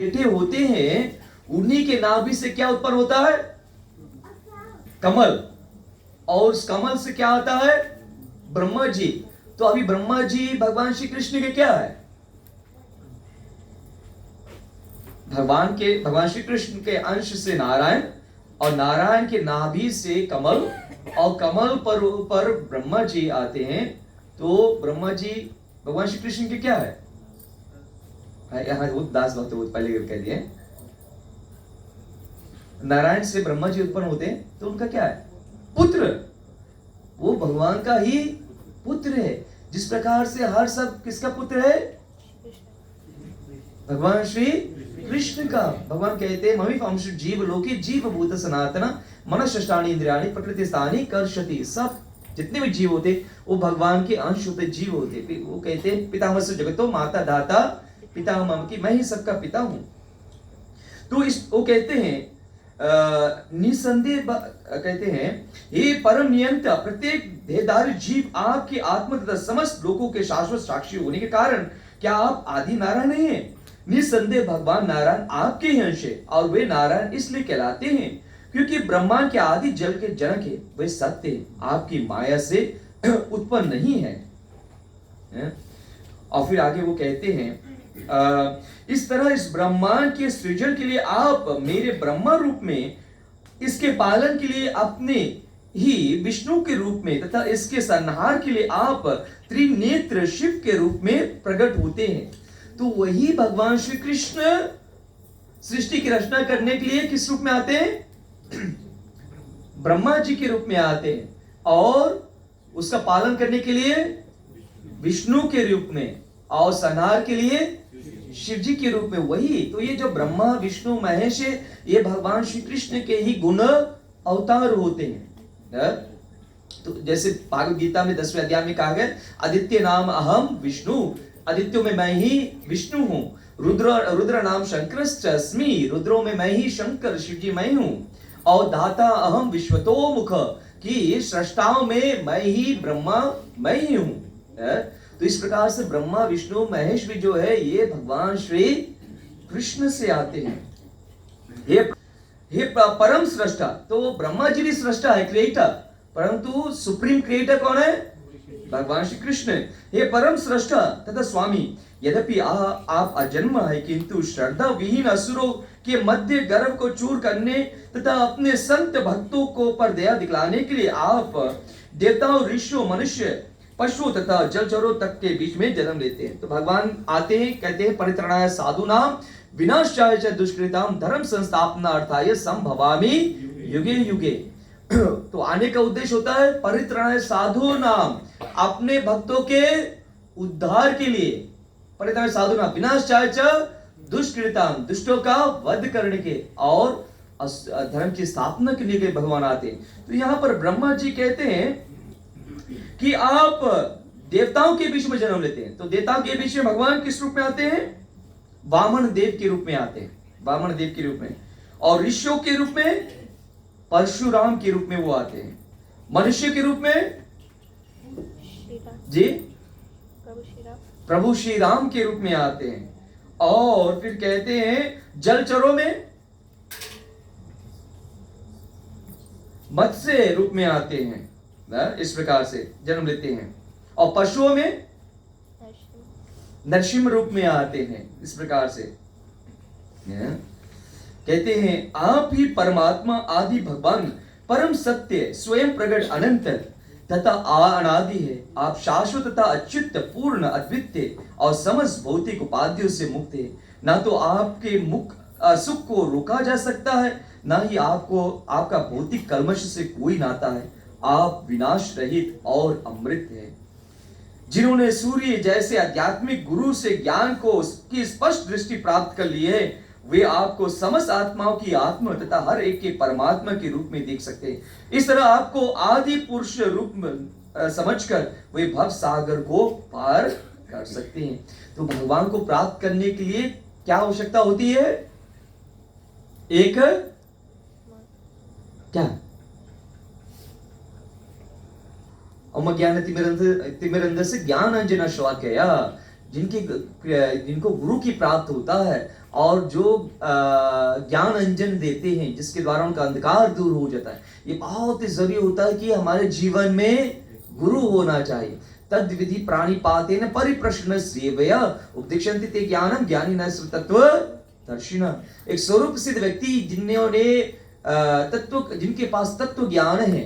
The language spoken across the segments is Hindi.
बेटे होते हैं, उन्हीं के नाभि से क्या उत्पन्न होता है? कमल। और उस कमल से क्या आता है? ब्रह्मा जी। तो अभी ब्रह्मा जी भगवान श्री कृष्ण के क्या है? भगवान श्री कृष्ण के अंश से नारायण, और नारायण के नाभि से कमल, और कमल पर ब्रह्मा जी आते हैं। तो ब्रह्मा जी भगवान श्री कृष्ण के क्या है? यहाँ वो दास भक्त वो पहले कह दिए, नारायण से ब्रह्मा जी उत्पन्न होते हैं, तो उनका क्या है? पुत्र। वो भगवान का ही पुत्र है। जिस प्रकार से हर सब किसका पुत्र है? भगवान श्री कृष्ण का। भगवान कहते हैं ममी अंश जीव लोके जीव भूत सनातन मनष्ठानी इंद्रियाणी प्रकृति स्थानी कर्षति। सब जितने भी जीव होते वो भगवान के अंश होते, जीव होते। वो कहते हैं पितामह से जगतो माता दाता पितामह की, मैं ही सबका पिता हूं। तो इस वो कहते हैं निसंदेह कहते हैं हे परम नियंता, प्रत्येक देहधारी जीव आपके आत्म तथा समस्त लोगों के शाश्वत साक्षी होने के कारण क्या आप आदि नारायण नहीं है? निसंदेह भगवान नारायण आपके ही अंश है, और वे नारायण इसलिए कहलाते हैं क्योंकि ब्रह्मांड के आदि जल के जनक है। वे सत्य आपकी माया से उत्पन्न नहीं है। और फिर आगे वो कहते हैं इस तरह इस ब्रह्मांड के सृजन के लिए आप मेरे ब्रह्मा रूप में, इसके पालन के लिए अपने ही विष्णु के रूप में, तथा इसके संहार के लिए आप त्रिनेत्र शिव के रूप में प्रकट होते हैं। तो वही भगवान श्री कृष्ण सृष्टि की रचना करने के लिए किस रूप में आते हैं? ब्रह्मा जी के रूप में आते हैं, और उसका पालन करने के लिए विष्णु के रूप में, और संहार के लिए शिव जी के रूप में। वही तो ये जो ब्रह्मा विष्णु महेश है, ये भगवान श्री कृष्ण के ही गुण अवतार होते हैं। तो जैसे भागवत गीता में 10वें अध्याय में कहा गया, आदित्य नाम अहम विष्णु, आदित्यों में मैं ही विष्णु हूं। रुद्र नाम शंकरश्च अस्मि, रुद्रों में मैं ही शंकर शिव जी मैं हूं। और दाता अहम विश्वतो मुख, कि सृष्टाओं में मैं ही ब्रह्मा मैं ही हूं। तो इस प्रकार से ब्रह्मा विष्णु महेश भी जो है ये भगवान श्री कृष्ण से आते हैं। हे परम सृष्टा, तो ब्रह्मा जी भी सृष्टा है, क्रिएटर, परंतु सुप्रीम क्रिएटर कौन है? भगवान श्री कृष्ण। हे परम सृष्टा तथा स्वामी, यद्यपि आप अजन्म है, किंतु श्रद्धा विहीन असुरों के मध्य गर्भ को चूर करने तथा अपने संत भक्तों को पर दया दिखलाने के लिए आप देवताओं, ऋषियों, मनुष्य, पशु तथा जलचरों तक के बीच में जन्म लेते हैं। तो भगवान आते हैं, कहते हैं परित्राणाय साधूनां विनाशाय च दुष्कृतां धर्म संस्थापनार्थाय संभवामि युगे युगे। तो आने का उद्देश्य होता है परित्राणाय साधूनां, अपने भक्तों के उद्धार के लिए। परित्राणाय साधूनां विनाशाय च दुष्कृतां, दुष्टों का वध करने के और धर्म की स्थापना के लिए भगवान आते हैं। तो यहाँ पर ब्रह्मा जी कहते हैं कि आप देवताओं के बीच में जन्म लेते हैं। तो देवताओं के बीच में भगवान किस रूप में आते हैं? वामन देव के रूप में आते हैं, वामन देव के रूप में। और ऋषियों के रूप में परशुराम के रूप में वो आते हैं। मनुष्य के रूप में जी प्रभु श्री राम के रूप में आते हैं। और फिर कहते हैं जलचरों में मत्स्य रूप में आते हैं, इस प्रकार से जन्म लेते हैं। और पशुओं में नरसिंह रूप में आते हैं, इस प्रकार से कहते हैं आप ही परमात्मा आदि भगवान परम सत्य स्वयं प्रकट अनंत तथा अनादि है। आप शाश्वत तथा अच्युत पूर्ण अद्वितीय और समस्त भौतिक उपाधियों से मुक्त है। ना तो आपके मुख सुख को रोका जा सकता है, ना ही आपको आपका भौतिक कल्मश से कोई नाता है। आप विनाश रहित और अमृत है। जिन्होंने सूर्य जैसे आध्यात्मिक गुरु से ज्ञान को की स्पष्ट दृष्टि प्राप्त कर ली है, वे आपको समस्त आत्माओं की आत्मा तथा हर एक के परमात्मा के रूप में देख सकते हैं। इस तरह आपको आदि पुरुष रूप में समझकर वे भव सागर को पार कर सकते हैं। तो भगवान को प्राप्त करने के लिए क्या आवश्यकता होती है? एक क्या? तिमिरंध से ज्ञान अंजना श्लाघया, जिनको गुरु की प्राप्त होता है और जो ज्ञान अंजन देते हैं जिसके द्वारा उनका अंधकार दूर हो जाता है। ये बहुत ही जरूरी होता है कि हमारे जीवन में गुरु होना चाहिए। तद विधि प्राणिपातेन परिप्रश्न सेवया उपदिशन्ति ते ज्ञानम ज्ञानिनः तत्व दर्शिनः। एक स्वरूप सिद्ध व्यक्ति जिन्होंने जिनके पास तत्व ज्ञान है,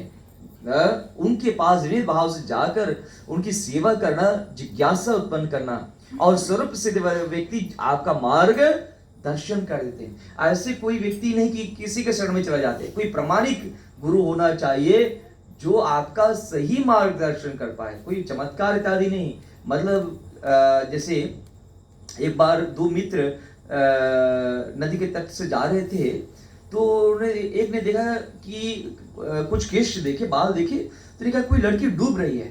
उनके पास विनय भाव से जाकर उनकी सेवा करना, जिज्ञासा उत्पन्न करना, और स्वरूप सिद्ध व्यक्ति आपका मार्ग दर्शन कर देते हैं। ऐसे कोई व्यक्ति नहीं कि किसी के शरण में चला जाते। कोई प्रामाणिक गुरु होना चाहिए जो आपका सही मार्गदर्शन कर पाए, कोई चमत्कार इत्यादि नहीं। मतलब जैसे एक बार दो मित्र नदी के तट से जा रहे थे, तो एक ने देखा कि कुछ केश देखे, बाल देखे, तो ने कहा कोई लड़की डूब रही है।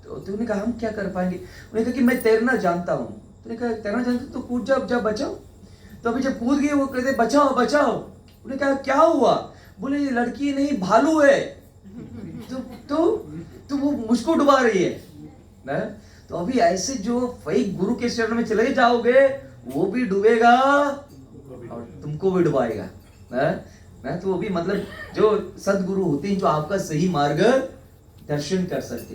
तो उन्होंने कहा हम क्या कर पाएंगे। उन्होंने कहा कि मैं तैरना जानता हूँ। तो ने कहा तैरना जानते तो कूद जा बचाओ। तो अभी जब कूद गए वो कहते बचाओ बचाओ। उन्होंने कहा क्या हुआ। बोले लड़की नहीं भालू है। तो वो मुझको डुबा रही है ना। तो अभी ऐसे जो फेक गुरु के शरण में चले जाओगे वो भी डूबेगा और तुमको भी डुबाएगा ना। तो वो भी मतलब जो सदगुरु होते हैं जो आपका सही मार्ग दर्शन कर सकते हैं।